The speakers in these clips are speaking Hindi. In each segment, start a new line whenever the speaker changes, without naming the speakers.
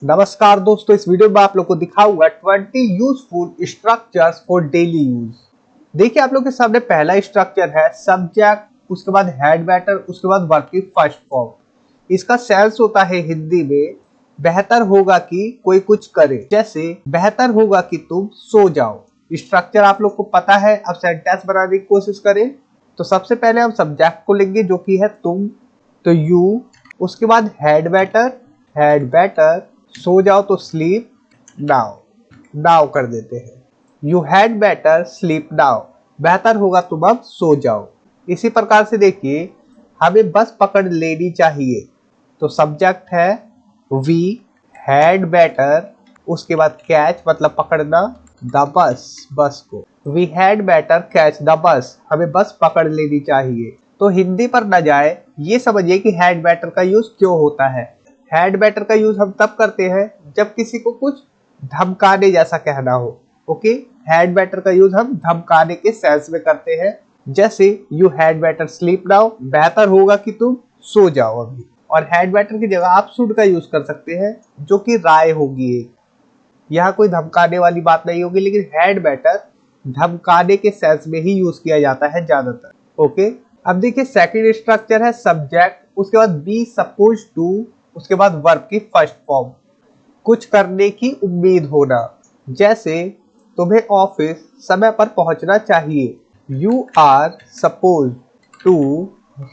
नमस्कार दोस्तों, इस वीडियो में आप लोग को दिखाऊंगा 20 useful structures for daily use. देखिए, आप लोग के सामने पहला स्ट्रक्चर है सब्जेक्ट, उसके बाद हेड मैटर, उसके बाद वर्ब की फर्स्ट फॉर्म। इसका सेंस होता है हिंदी में बेहतर होगा कि कोई कुछ करे, जैसे बेहतर होगा कि तुम सो जाओ। स्ट्रक्चर आप लोग को पता है। अब सेंटेंस बनाने की कोशिश करें तो सबसे पहले हम सब्जेक्ट को लेंगे जो कि है तुम, तो यू। उसके बाद हेड बैटर, सो जाओ तो स्लीप नाउ, नाउ कर देते हैं। You had better sleep now, बेहतर होगा तुम अब सो जाओ। इसी प्रकार से देखिए, हमें बस पकड़ लेनी चाहिए, तो सब्जेक्ट है वी हैड बेटर, उसके बाद कैच मतलब पकड़ना, द बस, बस को। We had better catch the bus, हमें बस पकड़ लेनी चाहिए। तो हिंदी पर न जाए, ये समझिए कि हैड बेटर का यूज क्यों होता है। हैड बेटर का यूज हम तब करते हैं जब किसी को कुछ धमकाने जैसा कहना हो। ओके, हैड बेटर का यूज हम धमकाने के सेंस में करते हैं, जैसे you had better sleep now, बेहतर होगा कि तुम सो जाओ अभी। और हैड बेटर की जगह आप शुड का यूज कर सकते हैं, जो कि राय होगी एक। यहाँ कोई धमकाने वाली बात नहीं होगी, लेकिन हैड बेटर धमकाने के सेंस में ही यूज किया जाता है ज्यादातर। ओके, अब देखिए सेकंड स्ट्रक्चर है सब्जेक्ट, उसके बाद बी सपोज टू, उसके बाद वर्ब की फर्स्ट फॉर्म। कुछ करने की उम्मीद होना, जैसे तुम्हें ऑफिस समय पर पहुंचना चाहिए। You are suppose to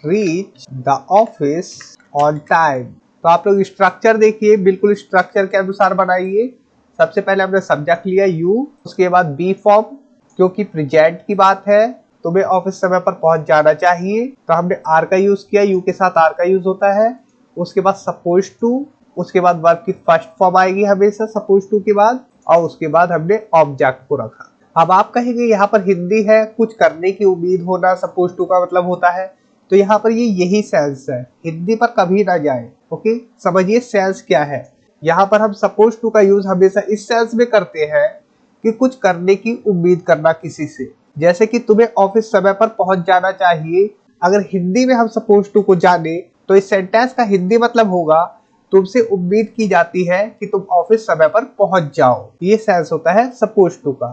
reach the office on time. तो आप लोग स्ट्रक्चर देखिए, बिल्कुल स्ट्रक्चर के अनुसार बनाइए। सबसे पहले हमने सब्जेक्ट लिया यू, उसके बाद बी फॉर्म, क्योंकि प्रेजेंट की बात है, तुम्हें ऑफिस समय पर पहुंच जाना चाहिए, तो हमने आर का यूज किया, यू के साथ आर का यूज होता है। उसके बाद सपोज टू, उसके बाद वर्ब की फर्स्ट फॉर्म आएगी हमेशा सपोज टू के बाद, और उसके बाद हमने ऑब्जेक्ट को रखा। अब आप कहेंगे यहाँ पर हिंदी है, कुछ करने की उम्मीद होना सपोज टू का मतलब होता है, तो यहाँ पर ये यही सेंस है, हिंदी पर कभी ना जाए। ओके, समझिए सेंस क्या है। यहाँ पर हम सपोज टू का यूज हमेशा इस सेंस में करते हैं कि कुछ करने की उम्मीद करना किसी से, जैसे कि तुम्हें ऑफिस समय पर पहुंच जाना चाहिए। अगर हिंदी में हम सपोज टू को जाने तो इस सेंटेंस का हिंदी मतलब होगा तुमसे उम्मीद की जाती है कि तुम ऑफिस समय पर पहुंच जाओ। ये सेंस होता है सपोज टू का।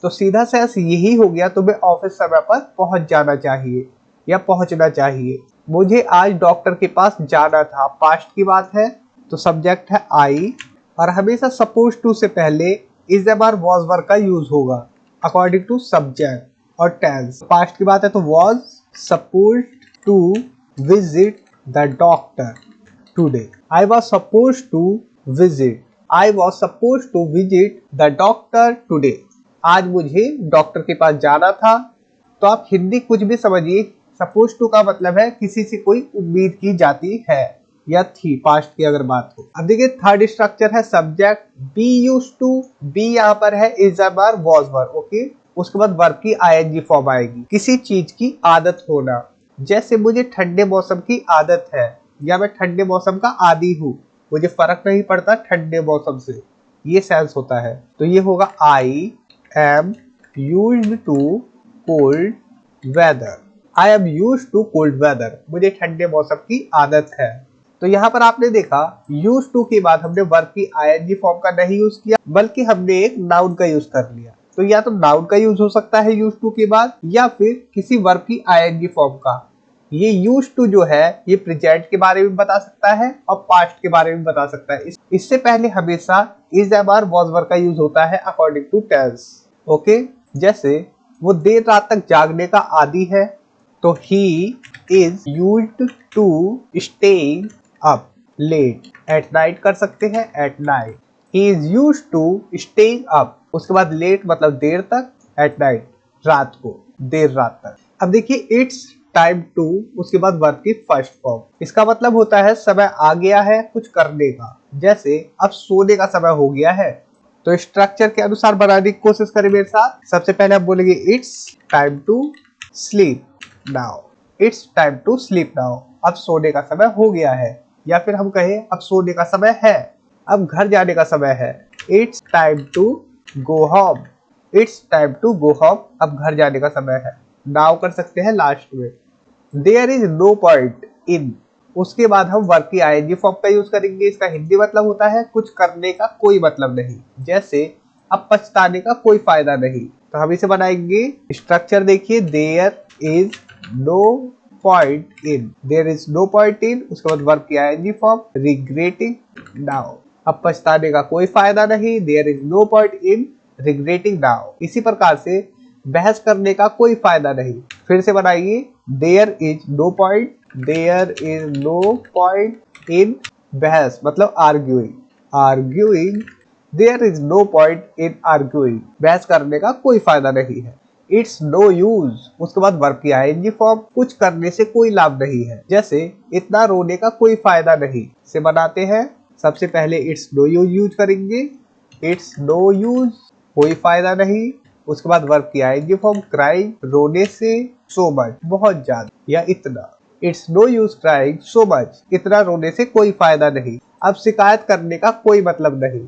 तो सीधा सेंस यही हो गया, तुम्हें ऑफिस समय पर पहुंच जाना चाहिए या पहुंचना चाहिए। मुझे आज डॉक्टर के पास जाना था, पास्ट की बात है, तो सब्जेक्ट है आई, और हमेशा सपोज टू से पहले is am are was verb का यूज होगा अकॉर्डिंग टू सब्जेक्ट और टेंस। पास्ट की बात है तो was suppose to visit the doctor today. I was supposed to visit. I was supposed to visit the doctor today. आज मुझे डॉक्टर के पास जाना था। तो आप हिंदी कुछ भी समझिए, सपोज टू का मतलब है किसी से कोई उम्मीद की जाती है या थी, पास्ट की अगर बात हो। अब देखिए थर्ड स्ट्रक्चर है subject, be use to. Be यहाँ पर है is am are was verb. Okay, उसके बाद वर्ब की आईएनजी फॉर्म आएगी। किसी चीज की आदत होना, जैसे मुझे ठंडे मौसम की आदत है, या मैं ठंडे मौसम का आदी हूँ, मुझे फर्क नहीं पड़ता ठंडे मौसम से, ये सेंस होता है। तो ये होगा I am used to cold weather. I am used to cold weather, मुझे ठंडे मौसम की आदत है। तो यहाँ पर आपने देखा यूज टू के बाद हमने वर्ब की आईएनजी फॉर्म का नहीं यूज किया, बल्कि हमने एक नाउन का यूज कर लिया। तो या तो नाउन का यूज हो सकता है यूज टू के बाद, या फिर किसी वर्ब की आईएनजी फॉर्म का। ये यूज टू जो है ये प्रेजेंट के बारे में बता सकता है और पास्ट के बारे में बता सकता है। इससे पहले हमेशा is am are was verb का यूज होता है अकॉर्डिंग टू टेंस। ओके, जैसे वो देर रात तक जागने का आदी है, तो he is used to staying up late at night कर सकते हैं, at night. He is used to staying up, उसके बाद लेट मतलब देर तक, एट नाइट रात को, देर रात तक। अब देखिए इट्स टाइम टू, उसके बाद वर्ब की फर्स्ट फॉर्म। इसका मतलब होता है समय आ गया है कुछ करने का, जैसे अब सोने का समय हो गया है। तो स्ट्रक्चर के अनुसार बनाने की कोशिश करें मेरे साथ। सबसे पहले आप बोलेंगे it's time to sleep now. It's time to sleep now, अब सोने का समय हो गया है, या फिर हम कहें अब सोने का समय है, अब घर जाने का समय है। It's time to go home. It's time to go home, अब घर जाने का समय है। नाउ कर सकते हैं लास्ट में। There is no point in उसके बाद हम वर्ब की आईएनजी फॉर्म का यूज करेंगे। इसका हिंदी मतलब होता है कुछ करने का कोई मतलब नहीं। जैसे अब पछताने का कोई फायदा नहीं, तो हम इसे बनाएंगे। स्ट्रक्चर देखिए, there is no point in, there is no point in, उसके बाद वर्ब की आईएनजी फॉर्म रिग्रेटिंग नाउ, अब पछताने का कोई फायदा नहीं, there is no point in regretting now. इसी प्रकार से बहस करने का कोई फायदा नहीं, फिर से बनाइए। There is no point, there is no point in बहस मतलब arguing, arguing, there is no point in arguing, बहस करने का कोई फायदा नहीं है। इट्स नो यूज, उसके बाद वर्ब की आईएनजी फॉर्म, कुछ करने से कोई लाभ नहीं है। जैसे इतना रोने का कोई फायदा नहीं से बनाते हैं। सबसे पहले इट्स नो यूज यूज करेंगे। इट्स नो यूज, कोई फायदा नहीं। उसके बाद वर्ब की आईएनजी फॉर्म क्राइंग, रोने से, सो मच, बहुत ज्यादा या इतना। It's no use crying so much, इतना रोने से कोई फायदा नहीं। अब शिकायत करने का कोई मतलब नहीं,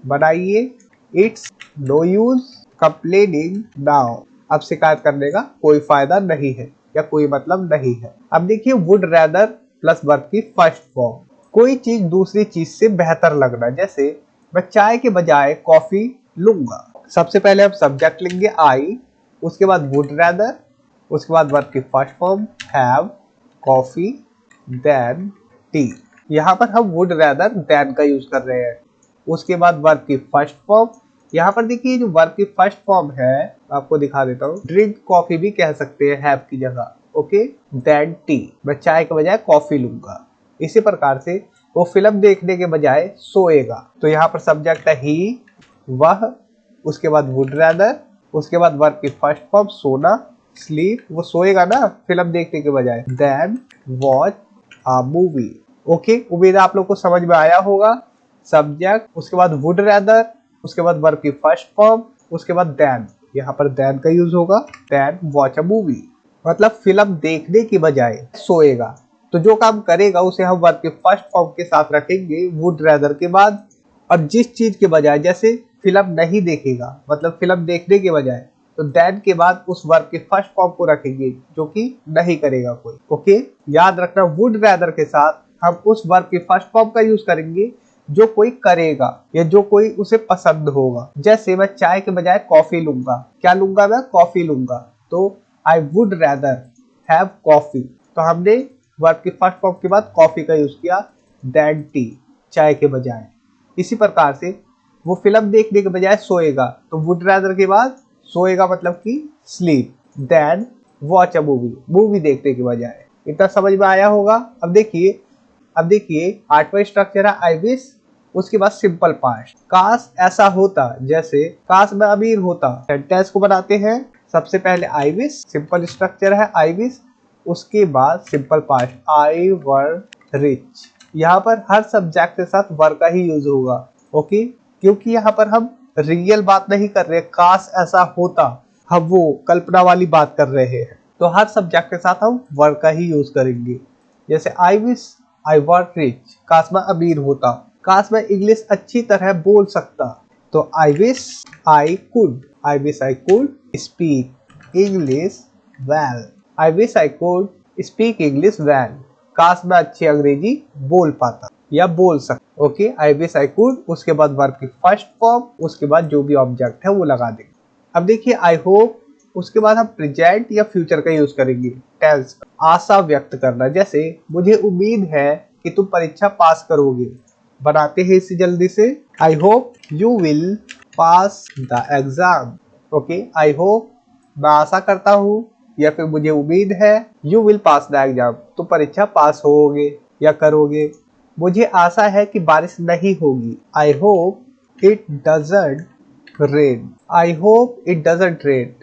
बनाइए। It's no use complaining now, अब शिकायत करने का कोई फायदा नहीं है या कोई मतलब नहीं है। अब देखिए वुड रैदर प्लस वर्ब की फर्स्ट फॉर्म, कोई चीज दूसरी चीज से बेहतर लगना। जैसे मैं चाय के बजाय कॉफी लूंगा। सबसे पहले हम सब्जेक्ट लेंगे आई, उसके बाद वुड रैदर, उसके बाद वर्ब की first form have, coffee, than tea. यहाँ पर हम वुड रैदर देन का यूज कर रहे हैं। उसके बाद वर्ब की फर्स्ट फॉर्म, यहाँ पर देखिए जो वर्ब की फर्स्ट फॉर्म है आपको दिखा देता हूँ, ड्रिंक कॉफी भी कह सकते हैं हैव की जगह। ओके, देन टी, मैं चाय के बजाय कॉफी लूंगा। इसी प्रकार से वो फिल्म देखने के बजाय सोएगा, तो यहाँ पर सब्जेक्ट है ही, वह, उसके बाद वुड रैदर, उसके बाद वर्ब की फर्स्ट फॉर्म सोना, स्लीप, वो सोएगा ना फिल्म देखने के बजाय, than watch a movie. Okay, उम्मीद है आप लोग को समझ में आया होगा। सब्जेक्ट, उसके बाद वुड रैदर, उसके बाद वर्ब की फर्स्ट फॉर्म, उसके बाद देन, यहाँ पर देन का यूज होगा, देन वॉच अ मूवी, मतलब फिल्म देखने की बजाय सोएगा। तो जो काम करेगा उसे हम वर्ब के फर्स्ट फॉर्म के साथ रखेंगे वुड रैदर के बाद। और जिस चीज के बजाय, जैसे फिल्म नहीं देखेगा मतलब फिल्म देखने के बजाय, तो देन के बाद उस वर्ब के फर्स्ट फॉर्म को रखेंगे जो कि नहीं करेगा कोई। ओके, याद रखना वुड रैदर के साथ हम उस वर्ब के फर्स्ट फॉर्म का यूज करेंगे जो कोई करेगा या जो कोई उसे पसंद होगा। जैसे मैं चाय के बजाय कॉफी लूंगा, क्या लूंगा, मैं कॉफी लूंगा, तो I would rather have coffee, तो हमने वर्ब की फर्स्ट फॉर्म के बाद कॉफी का यूज किया, देन टी, चाय के बजाय। इसी प्रकार से वो फिल्म देखने के बजाय सोएगा, तो वुड रैदर के बाद सोएगा मतलब कि sleep, than watch a movie, movie देखने के बजाय। इतना समझ में आया होगा। अब देखिए आठवां स्ट्रक्चर है आई विश, उसके बाद सिंपल पास्ट, काश ऐसा होता, जैसे काश मैं अमीर होता। सेंटेंस को बनाते हैं। सबसे पहले आई विश, सिंपल स्ट्रक्चर है आई विश, उसके बाद simple past I were rich. यहाँ पर हर सब्जेक्ट के साथ वर का ही यूज होगा। ओके, क्योंकि यहाँ पर हम रियल बात नहीं कर रहे, काश ऐसा होता, हम वो कल्पना वाली बात कर रहे हैं, तो हर सब्जेक्ट के साथ हम वर का ही यूज करेंगे। जैसे I wish I were rich, काश मैं अमीर होता, काश मैं इंग्लिश अच्छी तरह बोल सकता, तो I wish I could, I wish I could speak English well, I wish I could speak English well, काश मैं अच्छी अंग्रेजी बोल पाता या बोल सकता। Okay, I wish I could, उसके बाद वर्ब की फर्स्ट फॉर्म, उसके बाद जो भी ऑब्जेक्ट है वो लगा देंगे। अब देखिए आई होप, उसके बाद हम प्रेजेंट या फ्यूचर का यूज करेंगे, टेंस, आशा व्यक्त करना। जैसे मुझे उम्मीद है कि तुम परीक्षा पास करोगे, बनाते हैं इसे जल्दी से, I hope you will pass the exam. Okay, I hope मैं आशा करता हूँ या फिर मुझे उम्मीद है, you will pass the exam, तुम परीक्षा पास होगे या करोगे। मुझे आशा है कि बारिश नहीं होगी, आई hope it doesn't rain, I hope it doesn't rain,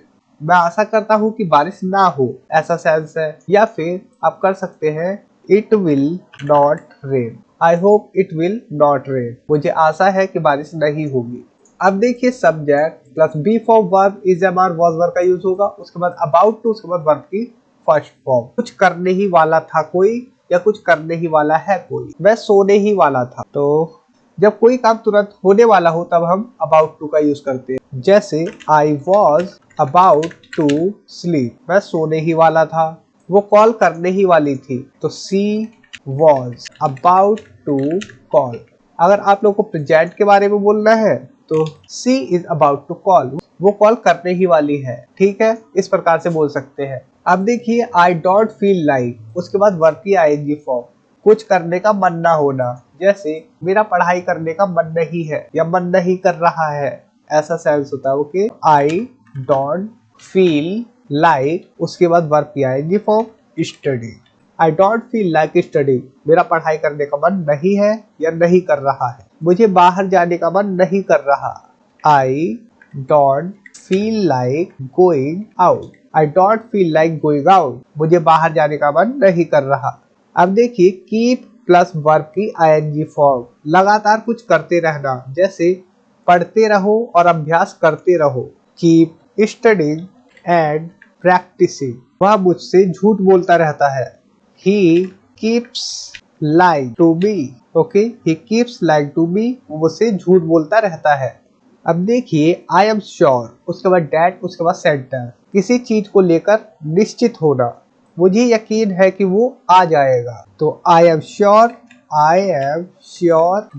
मैं आशा करता हूँ कि बारिश ना हो, ऐसा सेंस है। या फिर आप कर सकते हैं it will not rain, I hope it will not rain, मुझे आशा है कि बारिश नहीं होगी। अब देखिए subject plus be form verb is am are was verb का यूज होगा, उसके बाद अबाउट टू, उसके बाद वर्ब की फर्स्ट फॉर्म, कुछ करने ही वाला था कोई या कुछ करने ही वाला है कोई, मैं सोने ही वाला था। तो जब कोई काम तुरंत होने वाला हो तब हम अबाउट टू का यूज करते हैं। जैसे I was about to sleep, मैं सोने ही वाला था, वो कॉल करने ही वाली थी, तो सी was about to call। अगर आप लोग को प्रेजेंट के बारे में बोलना है तो she is about to call, वो कॉल करने ही वाली है। ठीक है, इस प्रकार से बोल सकते हैं। अब देखिए I don't feel like, उसके बाद वर्ब की ing फॉर्म, कुछ करने का मन ना होना, जैसे मेरा पढ़ाई करने का मन नहीं है या मन नहीं कर रहा है, ऐसा सेंस होता है। Okay, I don't feel like, उसके बाद वर्ब की ing form study. I don't feel like studying, मेरा पढ़ाई करने का मन नहीं है या नहीं कर रहा है। मुझे बाहर जाने का मन नहीं कर रहा। I don't feel like going out, I don't feel like going out, मुझे बाहर जाने का मन नहीं कर रहा। अब देखिए keep प्लस वर्ब की ing फॉर्म, लगातार कुछ करते रहना, जैसे पढ़ते रहो और अभ्यास करते रहो। Keep studying and practicing, वह मुझसे झूठ बोलता रहता है। He keeps lying to me, okay, he keeps lying to me, वो मुझसे झूठ बोलता रहता है। अब देखिए I am sure, उसके बाद that, उसके बाद सेंटेंस, किसी चीज को लेकर निश्चित होना, मुझे यकीन है कि वो आ जाएगा। तो I am sure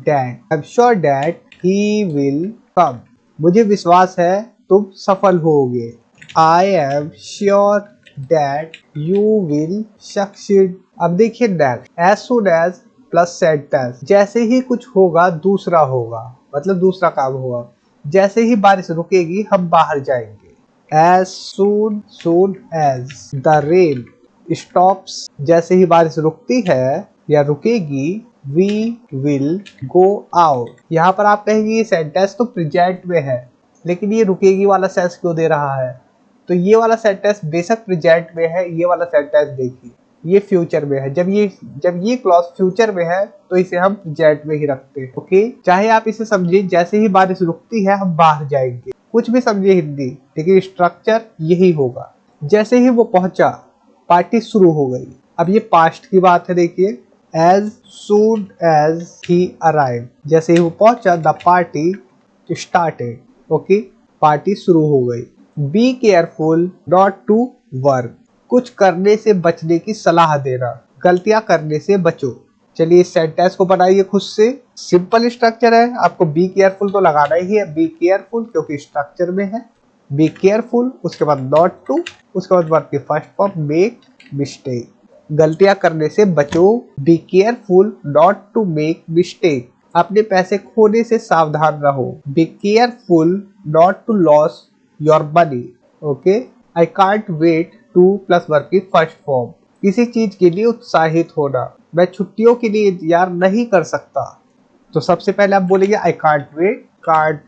that he will come, मुझे विश्वास है तुम सफल होगे। I am sure that you will succeed। अब देखिए next, as soon as plus sentence, जैसे ही कुछ होगा दूसरा होगा, मतलब दूसरा काम होगा। जैसे ही बारिश रुकेगी हम बाहर जाएंगे। As soon as the rain stops, जैसे ही बारिश रुकती है या रुकेगी, we will go out। यहाँ पर आप कहेंगे ये सेंटेंस तो प्रेजेंट में है, लेकिन ये रुकेगी वाला सेंस क्यों दे रहा है? तो ये वाला सेंटेंस बेशक प्रेजेंट में है, ये वाला सेंटेंस देखिए ये फ्यूचर में है। जब ये क्लॉज फ्यूचर में है तो इसे हम प्रेजेंट में ही रखते हैं। ओके, चाहे आप इसे समझिए जैसे ही बारिश रुकती है हम बाहर जाएंगे, कुछ भी समझिए हिंदी, लेकिन स्ट्रक्चर यही होगा। जैसे ही वो पहुंचा पार्टी शुरू हो गई। अब ये पास्ट की बात है, देखिए as soon as he arrived, जैसे ही वो पहुंचा the party started, okay, party शुरू हो गई। Be careful not to work, कुछ करने से बचने की सलाह देना, गलतियां करने से बचो। चलिए इस सेंटेंस को बनाइए खुद से। सिंपल स्ट्रक्चर है, आपको बी केयरफुल तो लगाना ही है, बी केयरफुल क्योंकि स्ट्रक्चर में है। बी केयरफुल, उसके बाद नॉट टू, उसके बाद वर्ब की फर्स्ट फॉर्म मेक मिस्टेक, गलतियां करने से बचो। Be careful not to make mistake, अपने पैसे खोने से सावधान रहो। Be careful not to loss your money, okay. I can't wait to plus verb की फर्स्ट फॉर्म, किसी चीज के लिए उत्साहित होना, मैं छुट्टियों के लिए इंतजार नहीं कर सकता। तो सबसे पहले आप बोलेंगे I can't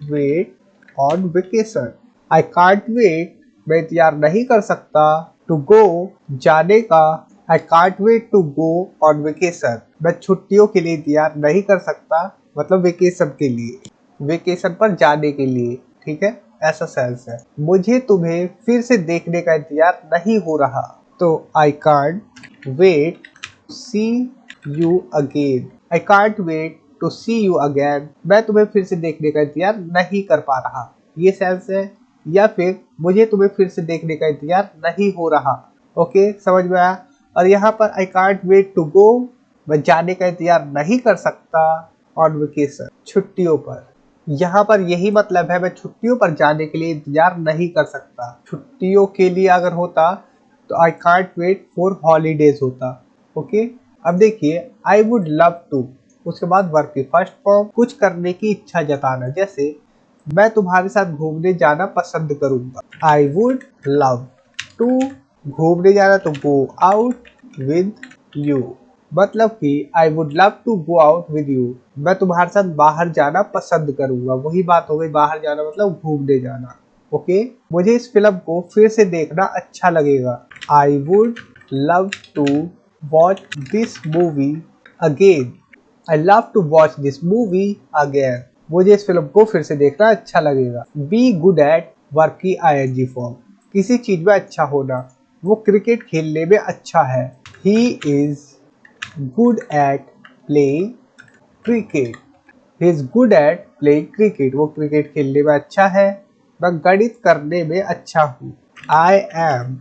wait on vacation. I can't wait, मैं इंतजार नहीं कर सकता, टू गो, जाने का। I can't wait to go on vacation, मैं छुट्टियों के लिए इंतजार नहीं कर सकता, मतलब वेकेशन के लिए, वेकेशन पर जाने के लिए। ठीक है, ऐसा सेंस है। मुझे तुम्हें फिर से देखने का इंतजार नहीं हो रहा, तो I can't wait to see you again. I can't wait to see you again, मैं तुम्हें फिर से देखने का इंतजार नहीं कर पा रहा, ये सेंस है। या फिर मुझे तुम्हें फिर से देखने का इंतजार नहीं हो रहा। ओके, समझ में आया? और यहाँ पर I can't wait to go, मैं जाने का इंतजार नहीं कर सकता ऑन वेकेशन, छुट्टियों पर। यहाँ पर यही मतलब है, मैं छुट्टियों पर जाने के लिए इंतजार नहीं कर सकता। छुट्टियों के लिए अगर होता तो I can't wait for holidays होता। ओके, अब देखिए आई वुड लव टू, उसके बाद वर्ब की फर्स्ट फॉर्म, कुछ करने की इच्छा जताना, जैसे मैं तुम्हारे साथ घूमने जाना पसंद करूंगा। आई वुड लव टू, घूमने जाना तो गो आउट विद यू, मतलब कि I would love to go out with you, मैं तुम्हारे साथ बाहर जाना पसंद करूंगा। वही बात हो गई, बाहर जाना मतलब घूमने जाना। ओके, मुझे इस फिल्म को फिर से देखना अच्छा लगेगा। I would love to watch this movie again, I love to watch this movie again, मुझे इस फिल्म को फिर से देखना अच्छा लगेगा। बी गुड एट, वर्ब की आईएनजी फॉर्म, किसी चीज में अच्छा होना, वो क्रिकेट खेलने में अच्छा है। He is good at playing cricket, he is good at playing cricket, वो क्रिकेट खेलने में अच्छा है। मैं गणित करने में अच्छा हूँ। आई एम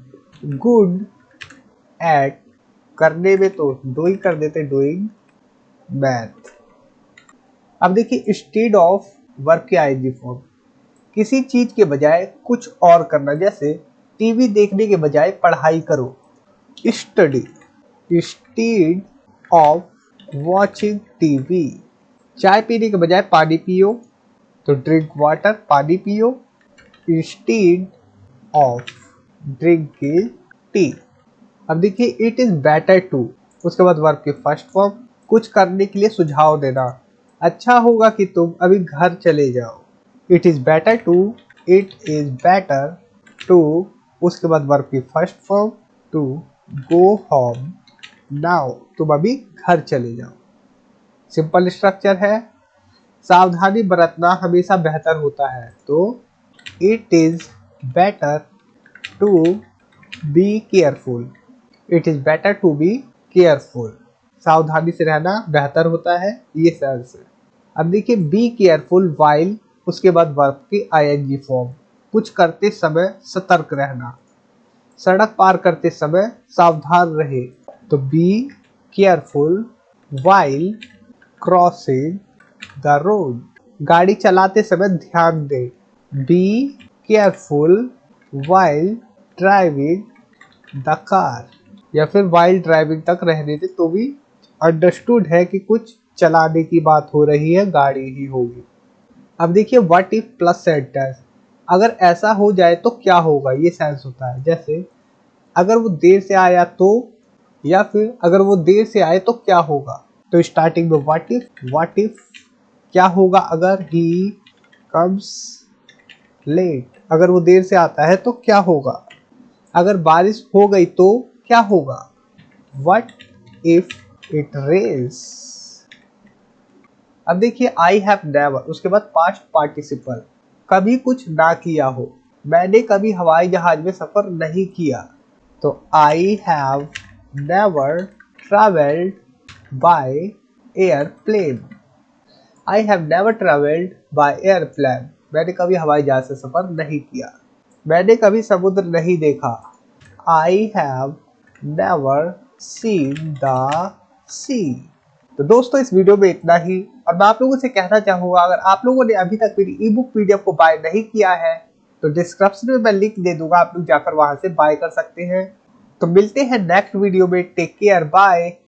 गुड एट करने में तो डूइंग कर देते, डूइंग मैथ। अब देखिए इंस्टेड ऑफ वर्ब की आईएनजी फॉर्म, किसी चीज के बजाय कुछ और करना, जैसे टीवी देखने के बजाय पढ़ाई करो, study instead of watching TV. चाय पीने के बजाय पानी पियो, तो ड्रिंक वाटर, पानी पियो, इंस्टेड ऑफ ड्रिंकिंग टी। अब देखिए इट इज बेटर टू, उसके बाद वर्ब की फर्स्ट फॉर्म, कुछ करने के लिए सुझाव देना, अच्छा होगा कि तुम अभी घर चले जाओ। It is better to, it is better to, उसके बाद वर्ब की first form to go home now, तुम अभी घर चले जाओ। सिंपल स्ट्रक्चर है। सावधानी बरतना हमेशा बेहतर होता है, तो it is better to be careful, it is better to be careful, सावधानी से रहना बेहतर होता है, ये सेंस है। अब देखिए बी केयरफुल वाइल, उसके बाद वर्ब की आईएनजी फॉर्म, कुछ करते समय सतर्क रहना, सड़क पार करते समय सावधान रहे, तो be careful while crossing the road, गाड़ी चलाते समय ध्यान दे, be careful while driving the car, या फिर वाइल ड्राइविंग तक रहने दे, तो भी अंडरस्टूड है कि कुछ चलाने की बात हो रही है, गाड़ी ही होगी। अब देखिए व्हाट इफ प्लस सेंटेंस, अगर ऐसा हो जाए तो क्या होगा, ये सेंस होता है। जैसे अगर वो देर से आया तो, या फिर अगर वो देर से आए तो क्या होगा, तो स्टार्टिंग में व्हाट इफ क्या होगा अगर ही कम्स लेट, अगर वो देर से आता है तो क्या होगा, अगर बारिश हो गई तो क्या होगा, व्हाट इफ इट रेन्स। अब देखिए आई हैव नेवर, उसके बाद पास्ट पार्टिसिपल, कभी कुछ ना किया हो, मैंने कभी हवाई जहाज में सफर नहीं किया, तो आई have never travelled by airplane, I have never travelled by airplane, मैंने कभी हवाई जहाज से सफर नहीं किया, मैंने कभी समुद्र नहीं देखा, I have never seen the sea. तो दोस्तों इस वीडियो में इतना ही, और मैं आप लोगों से कहना चाहूंगा अगर आप लोगों ने अभी तक मेरी ई बुक पीडीएफ को बाय नहीं किया है तो डिस्क्रिप्शन में मैं लिंक दे दूंगा, आप लोग जाकर वहां से बाय कर सकते हैं। तो मिलते हैं नेक्स्ट वीडियो में, टेक केयर, बाय।